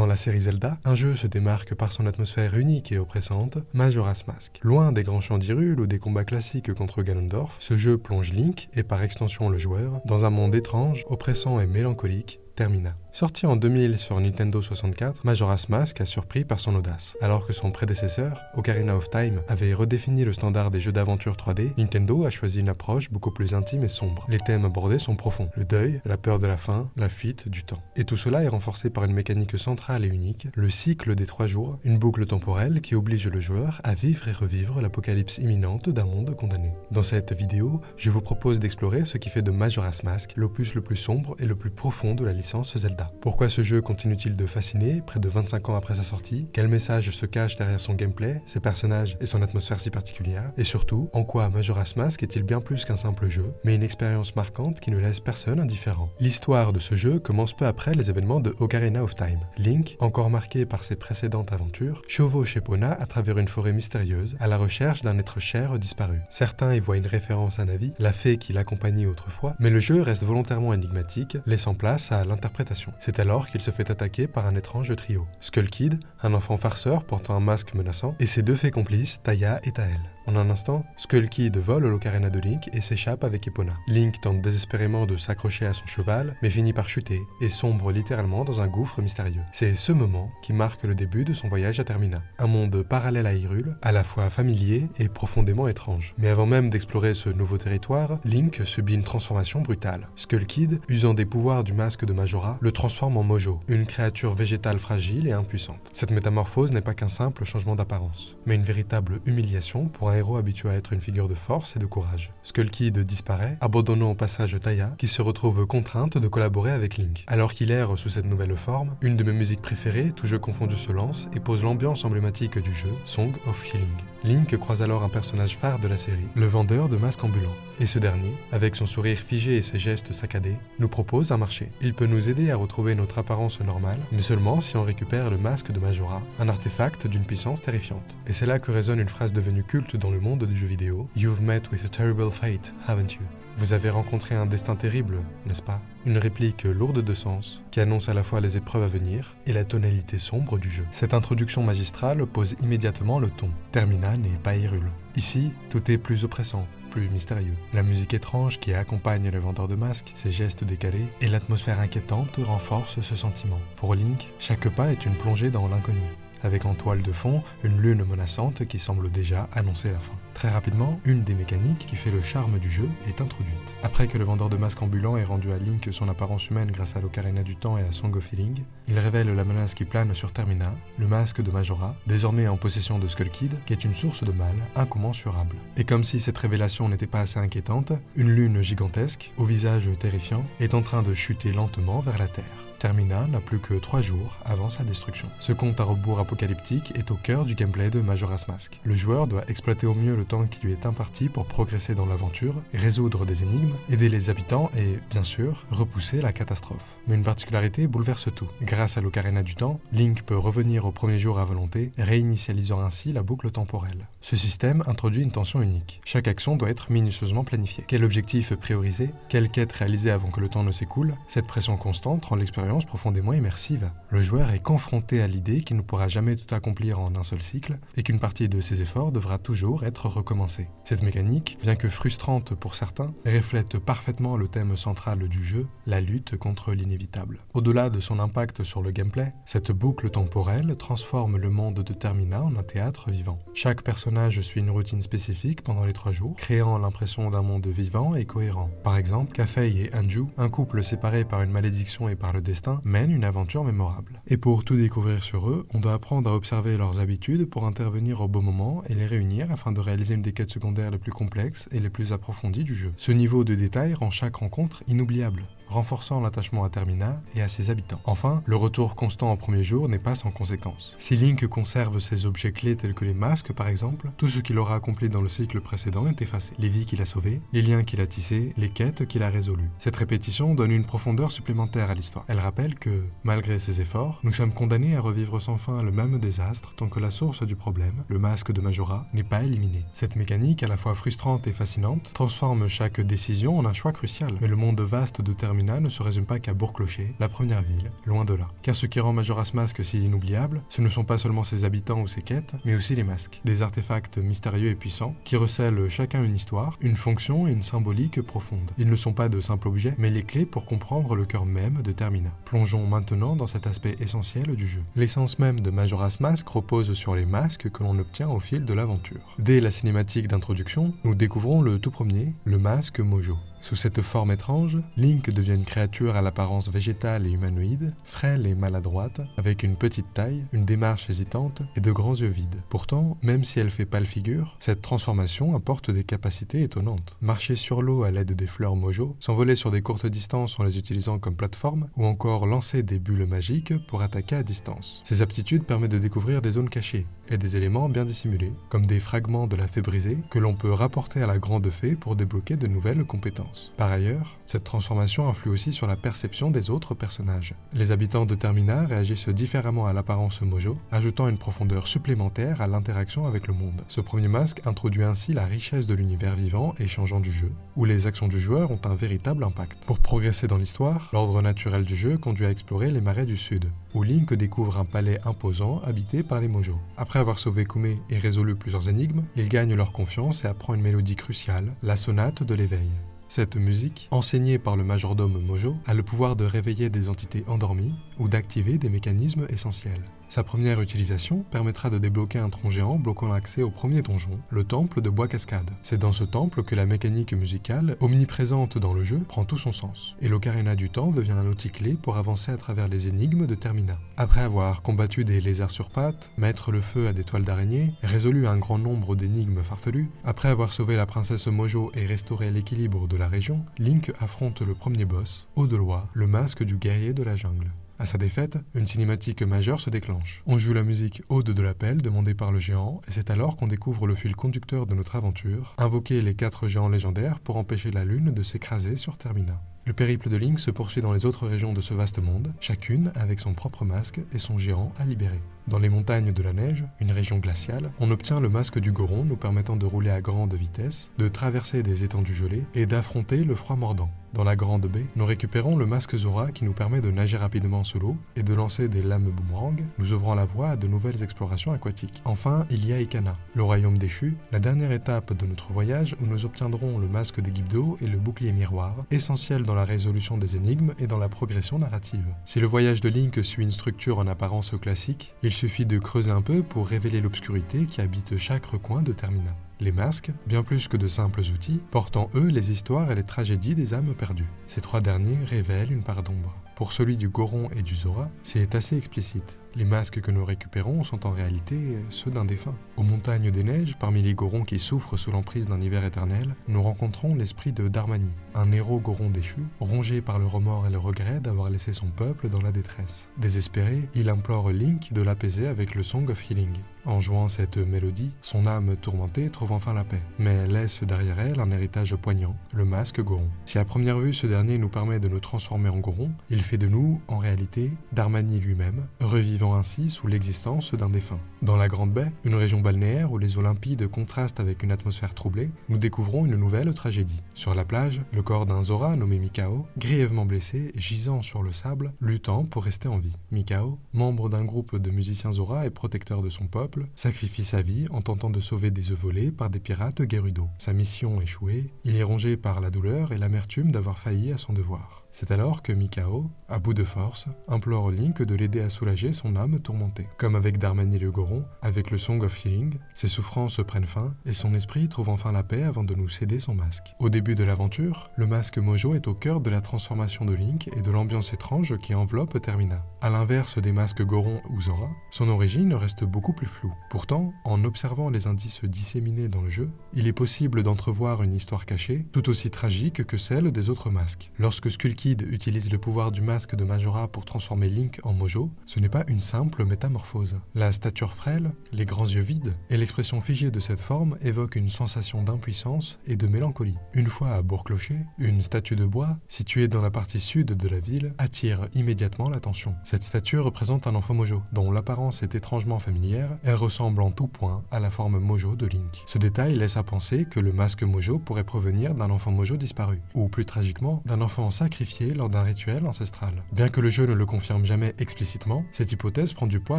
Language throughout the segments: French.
Dans la série Zelda, un jeu se démarque par son atmosphère unique et oppressante, Majora's Mask. Loin des grands champs d'Hyrule ou des combats classiques contre Ganondorf, ce jeu plonge Link, et par extension le joueur, dans un monde étrange, oppressant et mélancolique, Termina. Sorti en 2000 sur Nintendo 64, Majora's Mask a surpris par son audace. Alors que son prédécesseur, Ocarina of Time, avait redéfini le standard des jeux d'aventure 3D, Nintendo a choisi une approche beaucoup plus intime et sombre. Les thèmes abordés sont profonds. Le deuil, la peur de la fin, la fuite du temps. Et tout cela est renforcé par une mécanique centrale et unique, le cycle des 3 jours, une boucle temporelle qui oblige le joueur à vivre et revivre l'apocalypse imminente d'un monde condamné. Dans cette vidéo, je vous propose d'explorer ce qui fait de Majora's Mask l'opus le plus sombre et le plus profond de la licence Zelda. Pourquoi ce jeu continue-t-il de fasciner près de 25 ans après sa sortie? Quel message se cache derrière son gameplay, ses personnages et son atmosphère si particulière? Et surtout, en quoi Majora's Mask est-il bien plus qu'un simple jeu, mais une expérience marquante qui ne laisse personne indifférent? L'histoire de ce jeu commence peu après les événements de Ocarina of Time. Link, encore marqué par ses précédentes aventures, chevauche Epona à travers une forêt mystérieuse, à la recherche d'un être cher disparu. Certains y voient une référence à Navi, la fée qui l'accompagnait autrefois, mais le jeu reste volontairement énigmatique, laissant place à l'interprétation. C'est alors qu'il se fait attaquer par un étrange trio. Skull Kid, un enfant farceur portant un masque menaçant, et ses 2 fées complices, Taya et Tael. En un instant, Skull Kid vole l'ocarina de Link et s'échappe avec Epona. Link tente désespérément de s'accrocher à son cheval, mais finit par chuter et sombre littéralement dans un gouffre mystérieux. C'est ce moment qui marque le début de son voyage à Termina. Un monde parallèle à Hyrule, à la fois familier et profondément étrange. Mais avant même d'explorer ce nouveau territoire, Link subit une transformation brutale. Skull Kid, usant des pouvoirs du masque de Majora, le transforme en Mojo, une créature végétale fragile et impuissante. Cette métamorphose n'est pas qu'un simple changement d'apparence, mais une véritable humiliation pour un héros habitué à être une figure de force et de courage. Skull Kid disparaît, abandonnant au passage Taya, qui se retrouve contrainte de collaborer avec Link. Alors qu'il erre sous cette nouvelle forme, une de mes musiques préférées, tout jeu confondu, se lance et pose l'ambiance emblématique du jeu, Song of Healing. Link croise alors un personnage phare de la série, le vendeur de masques ambulants. Et ce dernier, avec son sourire figé et ses gestes saccadés, nous propose un marché. Il peut nous aider à retrouver notre apparence normale, mais seulement si on récupère le masque de Majora, un artefact d'une puissance terrifiante. Et c'est là que résonne une phrase devenue culte dans le monde du jeu vidéo. You've met with a terrible fate, haven't you? Vous avez rencontré un destin terrible, n'est-ce pas? Une réplique lourde de sens, qui annonce à la fois les épreuves à venir et la tonalité sombre du jeu. Cette introduction magistrale pose immédiatement le ton. Termina n'est pas Hyrule. Ici, tout est plus oppressant, plus mystérieux. La musique étrange qui accompagne le vendeur de masques, ses gestes décalés et l'atmosphère inquiétante renforcent ce sentiment. Pour Link, chaque pas est une plongée dans l'inconnu, avec en toile de fond une lune menaçante qui semble déjà annoncer la fin. Très rapidement, une des mécaniques qui fait le charme du jeu est introduite. Après que le vendeur de masques ambulant ait rendu à Link son apparence humaine grâce à l'Ocarina du Temps et à Song of Healing, il révèle la menace qui plane sur Termina, le masque de Majora, désormais en possession de Skull Kid, qui est une source de mal incommensurable. Et comme si cette révélation n'était pas assez inquiétante, une lune gigantesque, au visage terrifiant, est en train de chuter lentement vers la Terre. Termina n'a plus que 3 jours avant sa destruction. Ce compte à rebours apocalyptique est au cœur du gameplay de Majora's Mask. Le joueur doit exploiter au mieux le temps qui lui est imparti pour progresser dans l'aventure, résoudre des énigmes, aider les habitants et, bien sûr, repousser la catastrophe. Mais une particularité bouleverse tout. Grâce à l'Ocarina du Temps, Link peut revenir au premier jour à volonté, réinitialisant ainsi la boucle temporelle. Ce système introduit une tension unique. Chaque action doit être minutieusement planifiée. Quel objectif prioriser? Quelle quête réaliser avant que le temps ne s'écoule? Cette pression constante rend l'expérience profondément immersive. Le joueur est confronté à l'idée qu'il ne pourra jamais tout accomplir en un seul cycle et qu'une partie de ses efforts devra toujours être recommencée. Cette mécanique, bien que frustrante pour certains, reflète parfaitement le thème central du jeu, la lutte contre l'inévitable. Au-delà de son impact sur le gameplay, cette boucle temporelle transforme le monde de Termina en un théâtre vivant. Chaque personnage suit une routine spécifique pendant les 3 jours, créant l'impression d'un monde vivant et cohérent. Par exemple, Kafei et Anju, un couple séparé par une malédiction et par le destin, mènent une aventure mémorable. Et pour tout découvrir sur eux, on doit apprendre à observer leurs habitudes pour intervenir au bon moment et les réunir afin de réaliser une des quêtes secondaires les plus complexes et les plus approfondies du jeu. Ce niveau de détail rend chaque rencontre inoubliable, renforçant l'attachement à Termina et à ses habitants. Enfin, le retour constant au premier jour n'est pas sans conséquences. Si Link conserve ses objets clés tels que les masques par exemple, tout ce qu'il aura accompli dans le cycle précédent est effacé. Les vies qu'il a sauvées, les liens qu'il a tissés, les quêtes qu'il a résolues. Cette répétition donne une profondeur supplémentaire à l'histoire. Elle rappelle que, malgré ses efforts, nous sommes condamnés à revivre sans fin le même désastre tant que la source du problème, le masque de Majora, n'est pas éliminée. Cette mécanique, à la fois frustrante et fascinante, transforme chaque décision en un choix crucial. Mais le monde vaste de Termina Termina ne se résume pas qu'à Bourg-Clocher, la première ville, loin de là. Car ce qui rend Majora's Mask si inoubliable, ce ne sont pas seulement ses habitants ou ses quêtes, mais aussi les masques. Des artefacts mystérieux et puissants qui recèlent chacun une histoire, une fonction et une symbolique profonde. Ils ne sont pas de simples objets, mais les clés pour comprendre le cœur même de Termina. Plongeons maintenant dans cet aspect essentiel du jeu. L'essence même de Majora's Mask repose sur les masques que l'on obtient au fil de l'aventure. Dès la cinématique d'introduction, nous découvrons le tout premier, le masque Mojo. Sous cette forme étrange, Link devient une créature à l'apparence végétale et humanoïde, frêle et maladroite, avec une petite taille, une démarche hésitante et de grands yeux vides. Pourtant, même si elle fait pâle figure, cette transformation apporte des capacités étonnantes. Marcher sur l'eau à l'aide des fleurs Mojo, s'envoler sur des courtes distances en les utilisant comme plateforme, ou encore lancer des bulles magiques pour attaquer à distance. Ces aptitudes permettent de découvrir des zones cachées et des éléments bien dissimulés, comme des fragments de la fée brisée que l'on peut rapporter à la grande fée pour débloquer de nouvelles compétences. Par ailleurs, cette transformation influe aussi sur la perception des autres personnages. Les habitants de Termina réagissent différemment à l'apparence Mojo, ajoutant une profondeur supplémentaire à l'interaction avec le monde. Ce premier masque introduit ainsi la richesse de l'univers vivant et changeant du jeu, où les actions du joueur ont un véritable impact. Pour progresser dans l'histoire, l'ordre naturel du jeu conduit à explorer les marais du sud, où Link découvre un palais imposant habité par les Mojo. Après avoir sauvé Koumé et résolu plusieurs énigmes, il gagne leur confiance et apprend une mélodie cruciale, la sonate de l'éveil. Cette musique, enseignée par le majordome Mojo, a le pouvoir de réveiller des entités endormies ou d'activer des mécanismes essentiels. Sa première utilisation permettra de débloquer un tronc géant bloquant l'accès au premier donjon, le temple de Bois Cascade. C'est dans ce temple que la mécanique musicale, omniprésente dans le jeu, prend tout son sens, et l'Ocarina du Temps devient un outil clé pour avancer à travers les énigmes de Termina. Après avoir combattu des lézards sur pattes, mettre le feu à des toiles d'araignée, résolu un grand nombre d'énigmes farfelues, après avoir sauvé la princesse Mojo et restauré l'équilibre de la région, Link affronte le premier boss, Odeloa, le masque du guerrier de la jungle. À sa défaite, une cinématique majeure se déclenche. On joue la musique Ode de l'appel demandée par le géant, et c'est alors qu'on découvre le fil conducteur de notre aventure, invoquer les 4 géants légendaires pour empêcher la lune de s'écraser sur Termina. Le périple de Link se poursuit dans les autres régions de ce vaste monde, chacune avec son propre masque et son géant à libérer. Dans les montagnes de la neige, une région glaciale, on obtient le masque du Goron nous permettant de rouler à grande vitesse, de traverser des étendues gelées et d'affronter le froid mordant. Dans la grande baie, nous récupérons le masque Zora qui nous permet de nager rapidement sous l'eau et de lancer des lames boomerang, nous ouvrant la voie à de nouvelles explorations aquatiques. Enfin, il y a Ikana, le royaume déchu, la dernière étape de notre voyage où nous obtiendrons le masque des Gibdo et le bouclier miroir, essentiel dans la résolution des énigmes et dans la progression narrative. Si le voyage de Link suit une structure en apparence classique, il suffit de creuser un peu pour révéler l'obscurité qui habite chaque recoin de Termina. Les masques, bien plus que de simples outils, portent en eux les histoires et les tragédies des âmes perdues. Ces 3 derniers révèlent une part d'ombre. Pour celui du Goron et du Zora, c'est assez explicite. Les masques que nous récupérons sont en réalité ceux d'un défunt. Aux montagnes des neiges, parmi les Gorons qui souffrent sous l'emprise d'un hiver éternel, nous rencontrons l'esprit de Darmani, un héros Goron déchu, rongé par le remords et le regret d'avoir laissé son peuple dans la détresse. Désespéré, il implore Link de l'apaiser avec le Song of Healing. En jouant cette mélodie, son âme tourmentée trouve enfin la paix, mais elle laisse derrière elle un héritage poignant, le masque Goron. Si à première vue ce dernier nous permet de nous transformer en Goron, il fait de nous, en réalité, Darmani lui-même, revivant ainsi sous l'existence d'un défunt. Dans la Grande Baie, une région balnéaire où les eaux limpides contrastent avec une atmosphère troublée, nous découvrons une nouvelle tragédie. Sur la plage, le corps d'un Zora nommé Mikao, grièvement blessé, gisant sur le sable, luttant pour rester en vie. Mikao, membre d'un groupe de musiciens Zora et protecteur de son peuple, sacrifie sa vie en tentant de sauver des œufs volés par des pirates Gerudo. Sa mission échouée, il est rongé par la douleur et l'amertume d'avoir failli à son devoir. C'est alors que Mikao, à bout de force, implore Link de l'aider à soulager son âme tourmentée. Comme avec Darmani le Goron, avec le Song of Healing, ses souffrances prennent fin et son esprit trouve enfin la paix avant de nous céder son masque. Au début de l'aventure, le masque Mojo est au cœur de la transformation de Link et de l'ambiance étrange qui enveloppe Termina. À l'inverse des masques Goron ou Zora, son origine reste beaucoup plus floue. Pourtant, en observant les indices disséminés dans le jeu, il est possible d'entrevoir une histoire cachée, tout aussi tragique que celle des autres masques. Lorsque Skullkid utilise le pouvoir du masque de Majora pour transformer Link en Mojo, ce n'est pas une simple métamorphose. La stature frêle, les grands yeux vides et l'expression figée de cette forme évoquent une sensation d'impuissance et de mélancolie. Une fois à Bourg-Clocher, une statue de bois, située dans la partie sud de la ville, attire immédiatement l'attention. Cette statue représente un enfant Mojo, dont l'apparence est étrangement familière, elle ressemble en tout point à la forme Mojo de Link. Ce détail laisse à penser que le masque Mojo pourrait provenir d'un enfant Mojo disparu, ou plus tragiquement, d'un enfant sacrifié sacrifiés lors d'un rituel ancestral. Bien que le jeu ne le confirme jamais explicitement, cette hypothèse prend du poids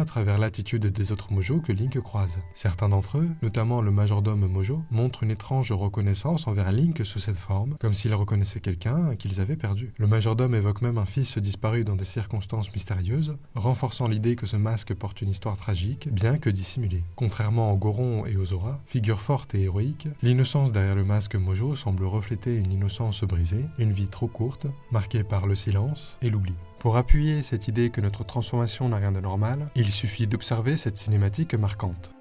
à travers l'attitude des autres Mojo que Link croise. Certains d'entre eux, notamment le majordome Mojo, montrent une étrange reconnaissance envers Link sous cette forme, comme s'ils reconnaissaient quelqu'un qu'ils avaient perdu. Le majordome évoque même un fils disparu dans des circonstances mystérieuses, renforçant l'idée que ce masque porte une histoire tragique, bien que dissimulée. Contrairement aux Goron et aux Zora, figure forte et héroïque, l'innocence derrière le masque Mojo semble refléter une innocence brisée, une vie trop courte, marquée par le silence et l'oubli. Pour appuyer cette idée que notre transformation n'a rien de normal, il suffit d'observer cette cinématique marquante.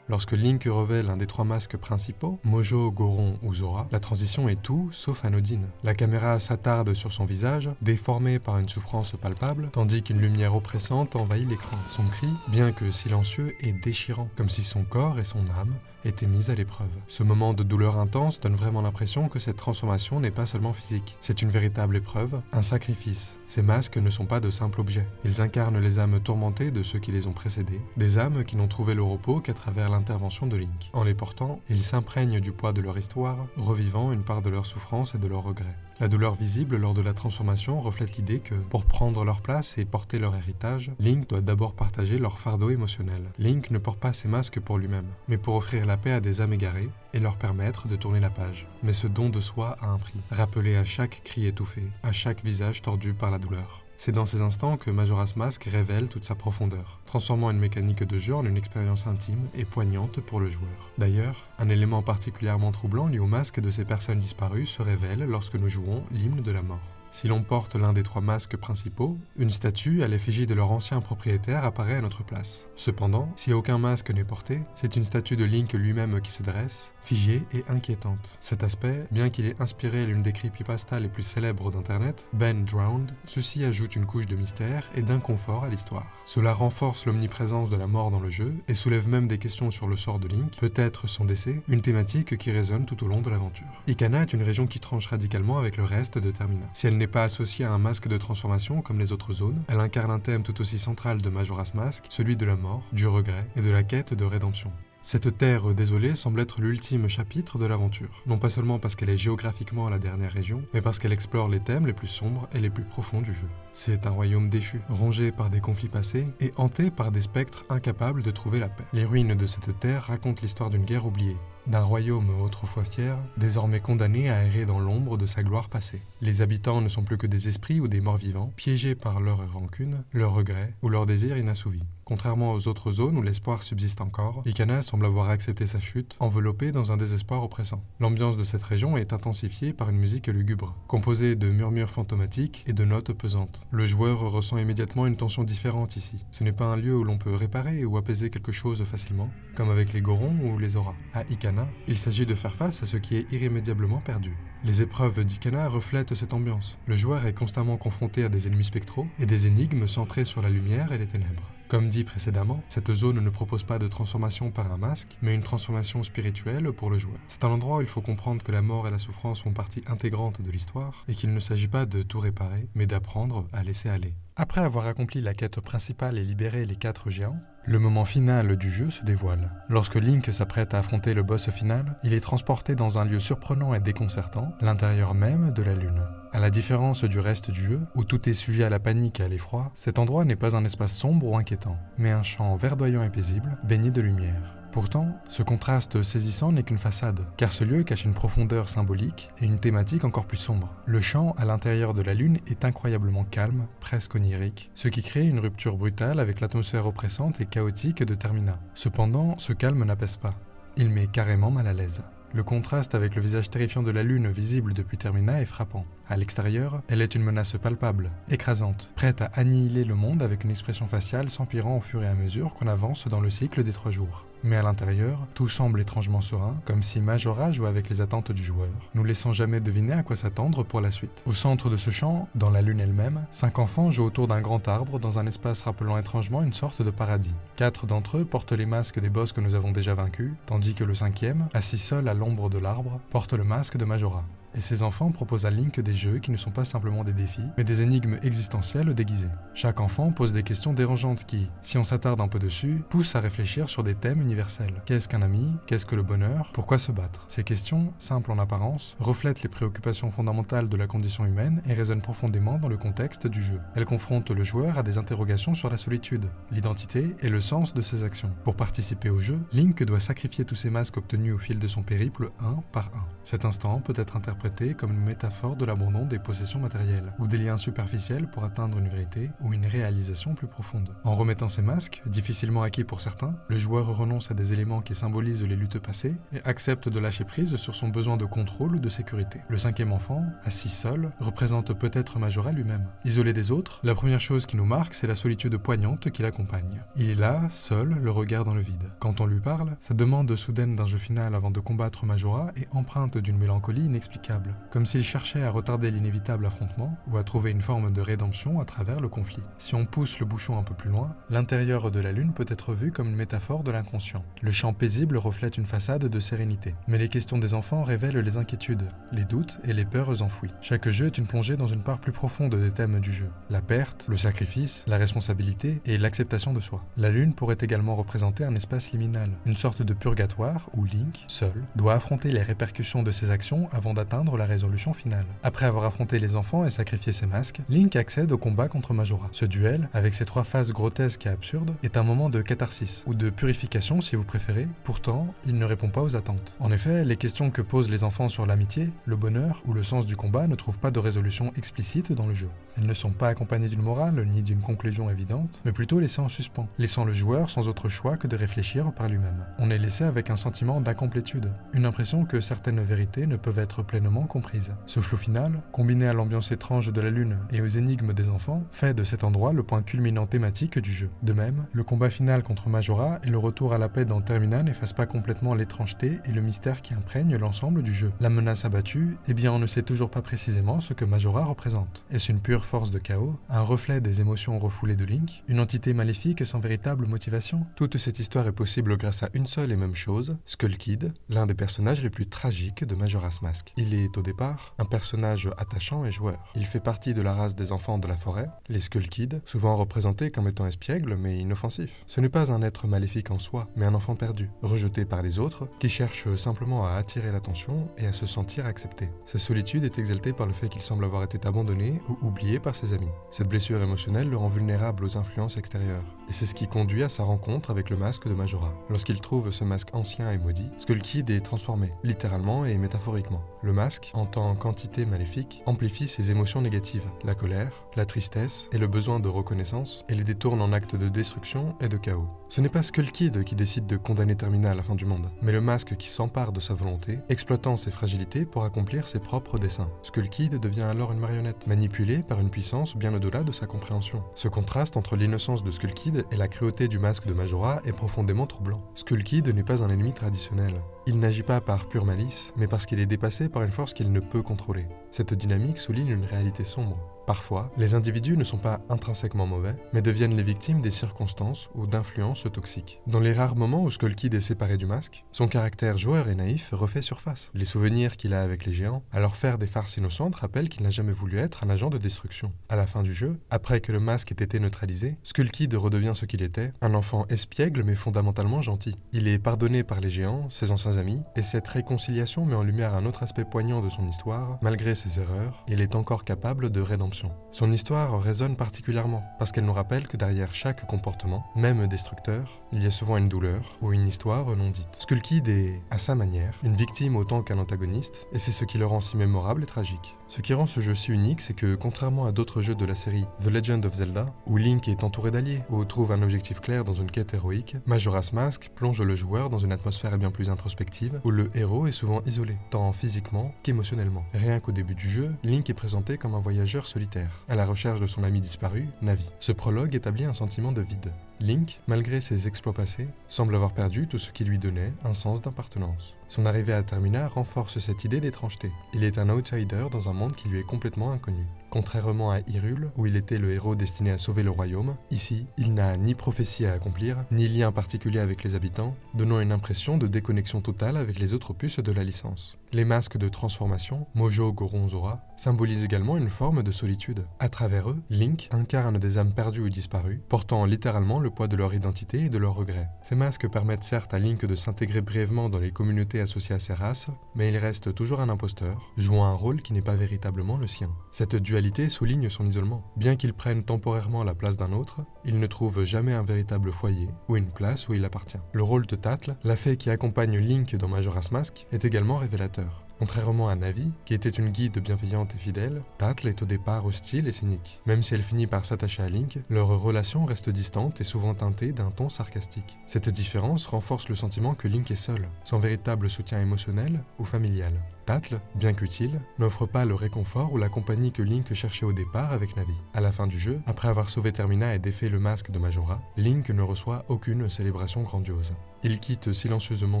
Lorsque Link revêt l'un des 3 masques principaux, Mojo, Goron ou Zora, la transition est tout sauf anodine. La caméra s'attarde sur son visage, déformé par une souffrance palpable, tandis qu'une lumière oppressante envahit l'écran. Son cri, bien que silencieux, est déchirant, comme si son corps et son âme étaient mis à l'épreuve. Ce moment de douleur intense donne vraiment l'impression que cette transformation n'est pas seulement physique. C'est une véritable épreuve, un sacrifice. Ces masques ne sont pas de simples objets. Ils incarnent les âmes tourmentées de ceux qui les ont précédés, des âmes qui n'ont trouvé le repos qu'à travers l'intervention de Link. En les portant, ils s'imprègnent du poids de leur histoire, revivant une part de leur souffrance et de leurs regrets. La douleur visible lors de la transformation reflète l'idée que, pour prendre leur place et porter leur héritage, Link doit d'abord partager leur fardeau émotionnel. Link ne porte pas ses masques pour lui-même, mais pour offrir la paix à des âmes égarées et leur permettre de tourner la page. Mais ce don de soi a un prix, rappelé à chaque cri étouffé, à chaque visage tordu par la douleur. C'est dans ces instants que Majora's Mask révèle toute sa profondeur, transformant une mécanique de jeu en une expérience intime et poignante pour le joueur. D'ailleurs, un élément particulièrement troublant lié au masque de ces personnes disparues se révèle lorsque nous jouons l'hymne de la mort. Si l'on porte l'un des 3 masques principaux, une statue à l'effigie de leur ancien propriétaire apparaît à notre place. Cependant, si aucun masque n'est porté, c'est une statue de Link lui-même qui se dresse, figée et inquiétante. Cet aspect, bien qu'il ait inspiré l'une des creepypastas les plus célèbres d'Internet, Ben Drowned, ceci ajoute une couche de mystère et d'inconfort à l'histoire. Cela renforce l'omniprésence de la mort dans le jeu et soulève même des questions sur le sort de Link, peut-être son décès, une thématique qui résonne tout au long de l'aventure. Ikana est une région qui tranche radicalement avec le reste de Termina. Si elle n'est pas associée à un masque de transformation comme les autres zones, elle incarne un thème tout aussi central de Majora's Mask, celui de la mort, du regret et de la quête de rédemption. Cette terre désolée semble être l'ultime chapitre de l'aventure, non pas seulement parce qu'elle est géographiquement la dernière région, mais parce qu'elle explore les thèmes les plus sombres et les plus profonds du jeu. C'est un royaume déchu, rongé par des conflits passés et hanté par des spectres incapables de trouver la paix. Les ruines de cette terre racontent l'histoire d'une guerre oubliée, d'un royaume autrefois fier, désormais condamné à errer dans l'ombre de sa gloire passée. Les habitants ne sont plus que des esprits ou des morts vivants, piégés par leur rancune, leurs regrets ou leurs désirs inassouvis. Contrairement aux autres zones où l'espoir subsiste encore, Ikana semble avoir accepté sa chute, enveloppé dans un désespoir oppressant. L'ambiance de cette région est intensifiée par une musique lugubre, composée de murmures fantomatiques et de notes pesantes. Le joueur ressent immédiatement une tension différente ici. Ce n'est pas un lieu où l'on peut réparer ou apaiser quelque chose facilement, comme avec les Gorons ou les Zora. À Ikana, il s'agit de faire face à ce qui est irrémédiablement perdu. Les épreuves d'Ikana reflètent cette ambiance. Le joueur est constamment confronté à des ennemis spectraux et des énigmes centrées sur la lumière et les ténèbres. Comme dit précédemment, cette zone ne propose pas de transformation par un masque, mais une transformation spirituelle pour le joueur. C'est un endroit où il faut comprendre que la mort et la souffrance font partie intégrante de l'histoire, et qu'il ne s'agit pas de tout réparer, mais d'apprendre à laisser aller. Après avoir accompli la quête principale et libéré les 4 géants, le moment final du jeu se dévoile. Lorsque Link s'apprête à affronter le boss final, il est transporté dans un lieu surprenant et déconcertant, l'intérieur même de la Lune. À la différence du reste du jeu, où tout est sujet à la panique et à l'effroi, cet endroit n'est pas un espace sombre ou inquiétant, mais un champ verdoyant et paisible, baigné de lumière. Pourtant, ce contraste saisissant n'est qu'une façade, car ce lieu cache une profondeur symbolique et une thématique encore plus sombre. Le champ à l'intérieur de la Lune est incroyablement calme, presque onirique, ce qui crée une rupture brutale avec l'atmosphère oppressante et chaotique de Termina. Cependant, ce calme n'apaise pas. Il met carrément mal à l'aise. Le contraste avec le visage terrifiant de la Lune visible depuis Termina est frappant. À l'extérieur, elle est une menace palpable, écrasante, prête à annihiler le monde avec une expression faciale s'empirant au fur et à mesure qu'on avance dans le cycle des 3 jours. Mais à l'intérieur, tout semble étrangement serein, comme si Majora jouait avec les attentes du joueur, nous laissant jamais deviner à quoi s'attendre pour la suite. Au centre de ce champ, dans la Lune elle-même, 5 enfants jouent autour d'un grand arbre dans un espace rappelant étrangement une sorte de paradis. 4 d'entre eux portent les masques des boss que nous avons déjà vaincus, tandis que le 5e, assis seul à l'ombre de l'arbre, porte le masque de Majora. et ses enfants proposent à Link des jeux qui ne sont pas simplement des défis, mais des énigmes existentielles déguisées. Chaque enfant pose des questions dérangeantes qui, si on s'attarde un peu dessus, poussent à réfléchir sur des thèmes universels. Qu'est-ce qu'un ami? Qu'est-ce que le bonheur? Pourquoi se battre? Ces questions, simples en apparence, reflètent les préoccupations fondamentales de la condition humaine et résonnent profondément dans le contexte du jeu. Elles confrontent le joueur à des interrogations sur la solitude, l'identité et le sens de ses actions. Pour participer au jeu, Link doit sacrifier tous ses masques obtenus au fil de son périple un par un. Cet instant peut être interprété comme une métaphore de l'abandon des possessions matérielles, ou des liens superficiels pour atteindre une vérité ou une réalisation plus profonde. En remettant ces masques, difficilement acquis pour certains, le joueur renonce à des éléments qui symbolisent les luttes passées et accepte de lâcher prise sur son besoin de contrôle ou de sécurité. Le cinquième enfant, assis seul, représente peut-être Majora lui-même. Isolé des autres, la première chose qui nous marque, c'est la solitude poignante qui l'accompagne. Il est là, seul, le regard dans le vide. Quand on lui parle, sa demande soudaine d'un jeu final avant de combattre Majora est empreinte d'une mélancolie inexplicable, comme s'il cherchait à retarder l'inévitable affrontement ou à trouver une forme de rédemption à travers le conflit. Si on pousse le bouchon un peu plus loin, l'intérieur de la lune peut être vu comme une métaphore de l'inconscient. Le champ paisible reflète une façade de sérénité, mais les questions des enfants révèlent les inquiétudes, les doutes et les peurs enfouies. Chaque jeu est une plongée dans une part plus profonde des thèmes du jeu, la perte, le sacrifice, la responsabilité et l'acceptation de soi. La lune pourrait également représenter un espace liminal, une sorte de purgatoire où Link, seul, doit affronter les répercussions de ses actions avant d'atteindre la résolution finale. Après avoir affronté les enfants et sacrifié ses masques, Link accède au combat contre Majora. Ce duel, avec ses 3 phases grotesques et absurdes, est un moment de catharsis, ou de purification si vous préférez, pourtant, il ne répond pas aux attentes. En effet, les questions que posent les enfants sur l'amitié, le bonheur ou le sens du combat ne trouvent pas de résolution explicite dans le jeu. Elles ne sont pas accompagnées d'une morale ni d'une conclusion évidente, mais plutôt laissées en suspens, laissant le joueur sans autre choix que de réfléchir par lui-même. On est laissé avec un sentiment d'incomplétude, une impression que certaines vérités ne peuvent être pleinement comprises. Ce flou final, combiné à l'ambiance étrange de la lune et aux énigmes des enfants, fait de cet endroit le point culminant thématique du jeu. De même, le combat final contre Majora et le retour à la paix dans Termina n'effacent pas complètement l'étrangeté et le mystère qui imprègnent l'ensemble du jeu. La menace abattue, eh bien on ne sait toujours pas précisément ce que Majora représente. Est-ce une pure force de chaos, un reflet des émotions refoulées de Link, une entité maléfique sans véritable motivation? Toute cette histoire est possible grâce à une seule et même chose, Skull Kid, l'un des personnages les plus tragiques de Majora's Mask. Il est au départ un personnage attachant et joueur. Il fait partie de la race des enfants de la forêt, les Skull Kids, souvent représentés comme étant espiègles mais inoffensifs. Ce n'est pas un être maléfique en soi, mais un enfant perdu, rejeté par les autres, qui cherche simplement à attirer l'attention et à se sentir accepté. Sa solitude est exaltée par le fait qu'il semble avoir été abandonné ou oublié par ses amis. Cette blessure émotionnelle le rend vulnérable aux influences extérieures, et c'est ce qui conduit à sa rencontre avec le masque de Majora. Lorsqu'il trouve ce masque ancien et maudit, Skull Kid est transformé, littéralement et métaphoriquement. Le masque, en tant qu'entité maléfique, amplifie ses émotions négatives, la colère, la tristesse et le besoin de reconnaissance, et les détourne en actes de destruction et de chaos. Ce n'est pas Skull Kid qui décide de condamner Termina à la fin du monde, mais le masque qui s'empare de sa volonté, exploitant ses fragilités pour accomplir ses propres desseins. Skull Kid devient alors une marionnette, manipulée par une puissance bien au-delà de sa compréhension. Ce contraste entre l'innocence de Skull Kid et la cruauté du masque de Majora est profondément troublant. Skull Kid n'est pas un ennemi traditionnel. Il n'agit pas par pure malice, mais parce qu'il est dépassé par une force qu'il ne peut contrôler. Cette dynamique souligne une réalité sombre. Parfois, les individus ne sont pas intrinsèquement mauvais, mais deviennent les victimes des circonstances ou d'influences toxiques. Dans les rares moments où Skull Kid est séparé du masque, son caractère joueur et naïf refait surface. Les souvenirs qu'il a avec les géants, à leur faire des farces innocentes, rappellent qu'il n'a jamais voulu être un agent de destruction. À la fin du jeu, après que le masque ait été neutralisé, Skull Kid redevient ce qu'il était, un enfant espiègle mais fondamentalement gentil. Il est pardonné par les géants, ses anciens amis, et cette réconciliation met en lumière un autre aspect poignant de son histoire. Malgré ses erreurs, il est encore capable de rédemption. Son histoire résonne particulièrement parce qu'elle nous rappelle que derrière chaque comportement, même destructeur, il y a souvent une douleur ou une histoire non dite. Skull Kid est, à sa manière, une victime autant qu'un antagoniste, et c'est ce qui le rend si mémorable et tragique. Ce qui rend ce jeu si unique, c'est que, contrairement à d'autres jeux de la série The Legend of Zelda, où Link est entouré d'alliés, ou trouve un objectif clair dans une quête héroïque, Majora's Mask plonge le joueur dans une atmosphère bien plus introspective, où le héros est souvent isolé, tant physiquement qu'émotionnellement. Rien qu'au début du jeu, Link est présenté comme un voyageur solitaire, à la recherche de son ami disparu, Navi. Ce prologue établit un sentiment de vide. Link, malgré ses exploits passés, semble avoir perdu tout ce qui lui donnait un sens d'appartenance. Son arrivée à Termina renforce cette idée d'étrangeté. Il est un outsider dans un monde qui lui est complètement inconnu. Contrairement à Hyrule, où il était le héros destiné à sauver le royaume, ici, il n'a ni prophétie à accomplir, ni lien particulier avec les habitants, donnant une impression de déconnexion totale avec les autres opus de la licence. Les masques de transformation, Mojo Goronzora, symbolisent également une forme de solitude. À travers eux, Link incarne des âmes perdues ou disparues, portant littéralement le poids de leur identité et de leurs regrets. Ces masques permettent certes à Link de s'intégrer brièvement dans les communautés associées à ses races, mais il reste toujours un imposteur, jouant un rôle qui n'est pas véritablement le sien. Cette dualité souligne son isolement. Bien qu'il prenne temporairement la place d'un autre, il ne trouve jamais un véritable foyer ou une place où il appartient. Le rôle de Tatl, la fée qui accompagne Link dans Majora's Mask, est également révélateur. Contrairement à Navi, qui était une guide bienveillante et fidèle, Tatl est au départ hostile et cynique. Même si elle finit par s'attacher à Link, leur relation reste distante et souvent teintée d'un ton sarcastique. Cette différence renforce le sentiment que Link est seul, sans véritable soutien émotionnel ou familial. Tatl, bien qu'utile, n'offre pas le réconfort ou la compagnie que Link cherchait au départ avec Navi. À la fin du jeu, après avoir sauvé Termina et défait le masque de Majora, Link ne reçoit aucune célébration grandiose. Il quitte silencieusement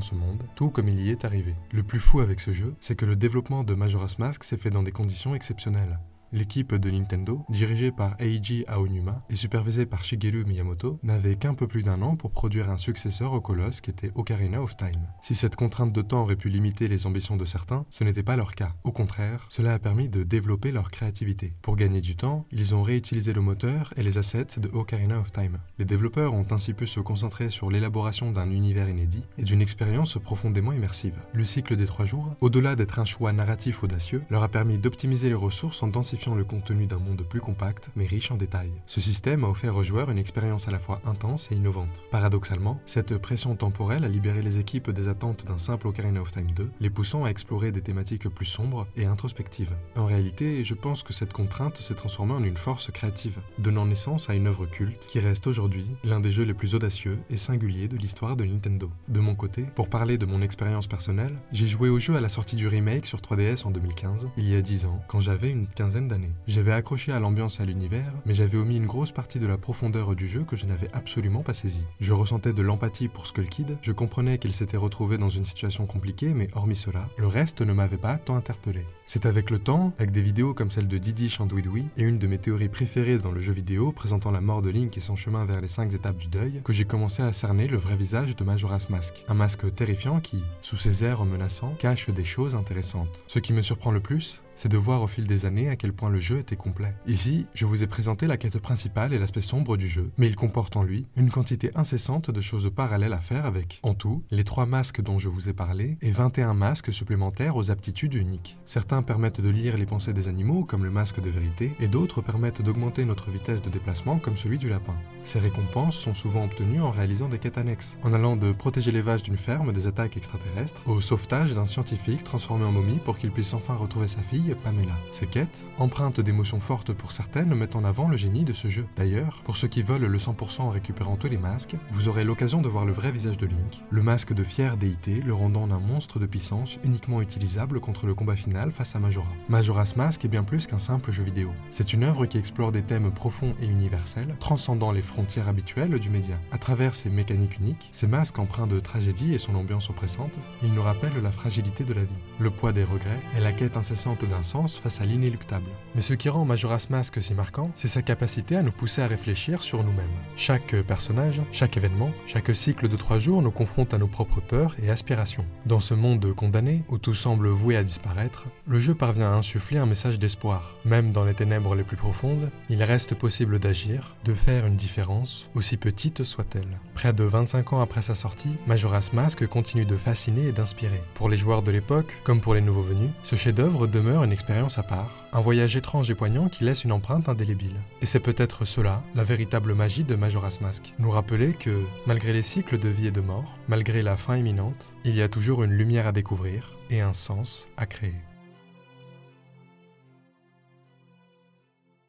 ce monde, tout comme il y est arrivé. Le plus fou avec ce jeu, c'est que le développement de Majora's Mask s'est fait dans des conditions exceptionnelles. L'équipe de Nintendo, dirigée par Eiji Aonuma et supervisée par Shigeru Miyamoto, n'avait qu'un peu plus d'un an pour produire un successeur au colosse qui était Ocarina of Time. Si cette contrainte de temps aurait pu limiter les ambitions de certains, ce n'était pas leur cas. Au contraire, cela a permis de développer leur créativité. Pour gagner du temps, ils ont réutilisé le moteur et les assets de Ocarina of Time. Les développeurs ont ainsi pu se concentrer sur l'élaboration d'un univers inédit et d'une expérience profondément immersive. Le cycle des 3 jours, au-delà d'être un choix narratif audacieux, leur a permis d'optimiser les ressources en densifiant le contenu d'un monde plus compact mais riche en détails. Ce système a offert aux joueurs une expérience à la fois intense et innovante. Paradoxalement, cette pression temporelle a libéré les équipes des attentes d'un simple Ocarina of Time 2, les poussant à explorer des thématiques plus sombres et introspectives. En réalité, je pense que cette contrainte s'est transformée en une force créative, donnant naissance à une œuvre culte qui reste aujourd'hui l'un des jeux les plus audacieux et singuliers de l'histoire de Nintendo. De mon côté, pour parler de mon expérience personnelle, j'ai joué au jeu à la sortie du remake sur 3DS en 2015, il y a 10 ans, quand j'avais une quinzaine d'années. J'avais accroché à l'ambiance et à l'univers, mais j'avais omis une grosse partie de la profondeur du jeu que je n'avais absolument pas saisie. Je ressentais de l'empathie pour Skull Kid, je comprenais qu'il s'était retrouvé dans une situation compliquée, mais hormis cela, le reste ne m'avait pas tant interpellé. C'est avec le temps, avec des vidéos comme celle de Didi Chandouidoui et une de mes théories préférées dans le jeu vidéo présentant la mort de Link et son chemin vers les 5 étapes du deuil, que j'ai commencé à cerner le vrai visage de Majora's Mask. Un masque terrifiant qui, sous ses airs menaçants, cache des choses intéressantes. Ce qui me surprend le plus, c'est de voir au fil des années à quel point le jeu était complet. Ici, je vous ai présenté la quête principale et l'aspect sombre du jeu, mais il comporte en lui une quantité incessante de choses parallèles à faire avec, en tout, les 3 masques dont je vous ai parlé et 21 masques supplémentaires aux aptitudes uniques. Certains permettent de lire les pensées des animaux, comme le masque de vérité, et d'autres permettent d'augmenter notre vitesse de déplacement, comme celui du lapin. Ces récompenses sont souvent obtenues en réalisant des quêtes annexes, en allant de protéger les vaches d'une ferme des attaques extraterrestres, au sauvetage d'un scientifique transformé en momie pour qu'il puisse enfin retrouver sa fille, Pamela. Ces quêtes, empreintes d'émotions fortes pour certaines, mettent en avant le génie de ce jeu. D'ailleurs, pour ceux qui veulent le 100% en récupérant tous les masques, vous aurez l'occasion de voir le vrai visage de Link, le masque de fière déité le rendant un monstre de puissance uniquement utilisable contre le combat final face à Majora. Majora's Mask est bien plus qu'un simple jeu vidéo. C'est une œuvre qui explore des thèmes profonds et universels, transcendant les frontières habituelles du média. À travers ses mécaniques uniques, ses masques empreints de tragédie et son ambiance oppressante, ils nous rappellent la fragilité de la vie, le poids des regrets et la quête incessante d'un sens face à l'inéluctable. Mais ce qui rend Majora's Mask si marquant, c'est sa capacité à nous pousser à réfléchir sur nous-mêmes. Chaque personnage, chaque événement, chaque cycle de 3 jours nous confronte à nos propres peurs et aspirations. Dans ce monde condamné, où tout semble voué à disparaître, le jeu parvient à insuffler un message d'espoir. Même dans les ténèbres les plus profondes, il reste possible d'agir, de faire une différence, aussi petite soit-elle. Près de 25 ans après sa sortie, Majora's Mask continue de fasciner et d'inspirer. Pour les joueurs de l'époque, comme pour les nouveaux venus, ce chef-d'œuvre demeure une expérience à part, un voyage étrange et poignant qui laisse une empreinte indélébile. Et c'est peut-être cela, la véritable magie de Majora's Mask. Nous rappeler que, malgré les cycles de vie et de mort, malgré la fin imminente, il y a toujours une lumière à découvrir et un sens à créer.